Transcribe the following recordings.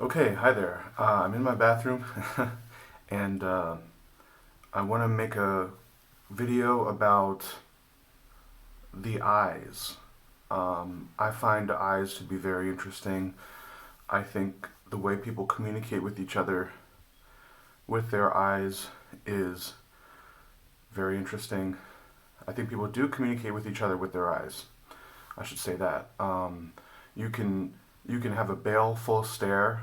Okay, hi there. I'm in my bathroom and I want to make a video about the eyes. I find eyes to be very interesting. I think the way people communicate with each other with their eyes is very interesting. I think people do communicate with each other with their eyes. I should say that. You can you can have a baleful stare.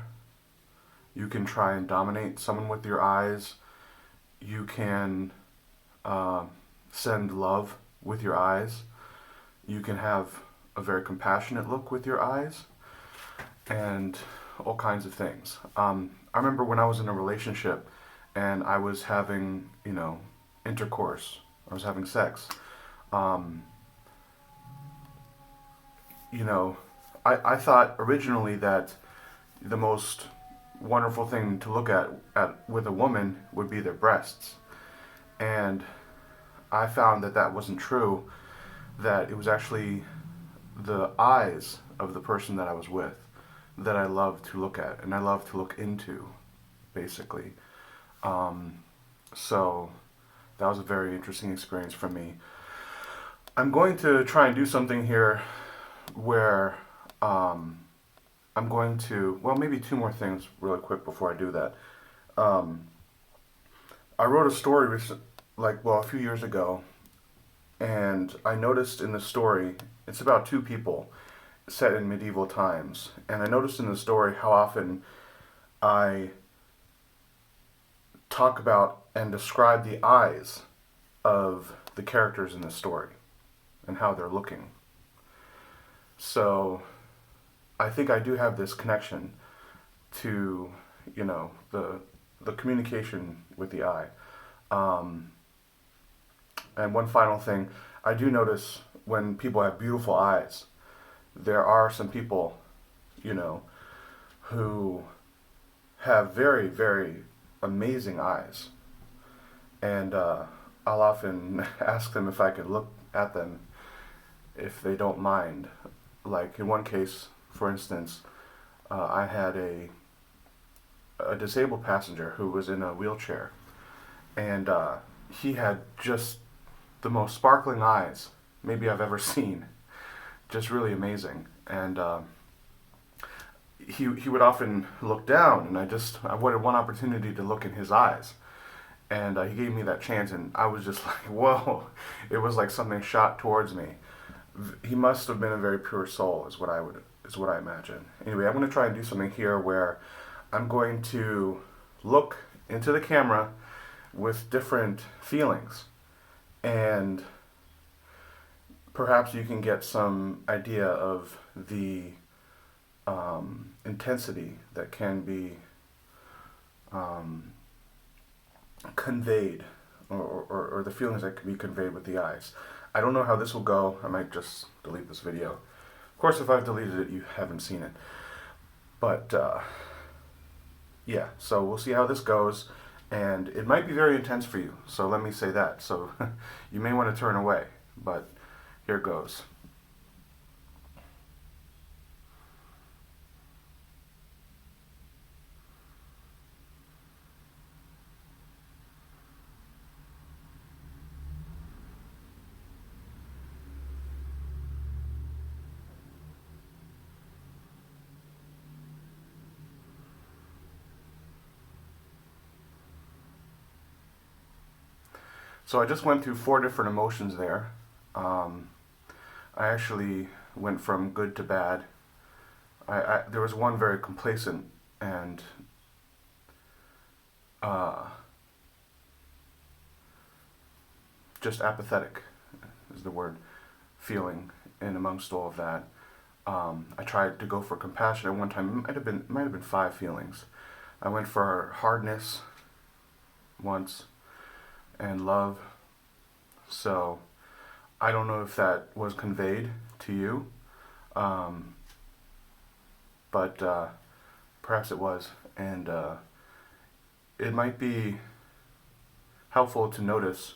You can try and dominate someone with your eyes. You can uh, send love with your eyes. You can have a very compassionate look with your eyes, and all kinds of things. I remember when I was in a relationship and I was having, intercourse. I was having sex. Um, you know, I thought originally that the most wonderful thing to look at with a woman would be their breasts. And I found that that wasn't true, that it was actually the eyes of the person that I was with that I love to look at and I love to look into, basically. Um, so that was a very interesting experience for me. I'm going to try and do something here where um, I'm going to, well, maybe two more things really quick before I do that. Um, I wrote a story a few years ago, and I noticed in the story, it's about two people set in medieval times. And I noticed in the story how often I talk about and describe the eyes of the characters in the story and how they're looking. So I think I do have this connection to, the communication with the eye. Um, and one final thing, I do notice when people have beautiful eyes, there are some people, you know, who have very, very amazing eyes. And I'll often ask them if I could look at them if they don't mind. Like in one case, for instance, I had a disabled passenger who was in a wheelchair, and he had just the most sparkling eyes maybe I've ever seen. Just really amazing. And he would often look down, and I wanted one opportunity to look in his eyes, and he gave me that chance, and I was just like, whoa! It was like something shot towards me. He must have been a very pure soul, is what I imagine. Anyway, I'm going to try and do something here where I'm going to look into the camera with different feelings, and perhaps you can get some idea of the intensity that can be um, conveyed, or the feelings that can be conveyed with the eyes. I don't know how this will go. I might just delete this video. Of course, if I've deleted it, you haven't seen it. But yeah, so we'll see how this goes. And it might be very intense for you, so let me say that. So you may want to turn away, but here goes. So I just went through four different emotions there. Um, I actually went from good to bad. There was one very complacent and uh, just apathetic is the word, feeling in amongst all of that. I tried to go for compassion at one time. Might have been five feelings. I went for hardness once and love. So I don't know if that was conveyed to you, um, but perhaps it was, and it might be helpful to notice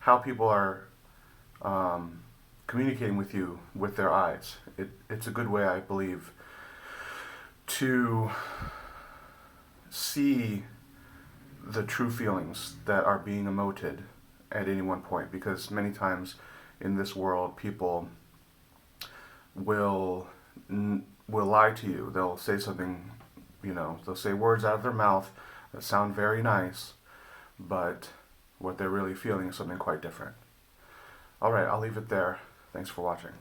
how people are communicating with you with their eyes. It's a good way, I believe, to see the true feelings that are being emoted at any one point, because many times in this world people will will lie to you. They'll say something, they'll say words out of their mouth that sound very nice, but what they're really feeling is something quite different. All right, I'll leave it there. Thanks for watching.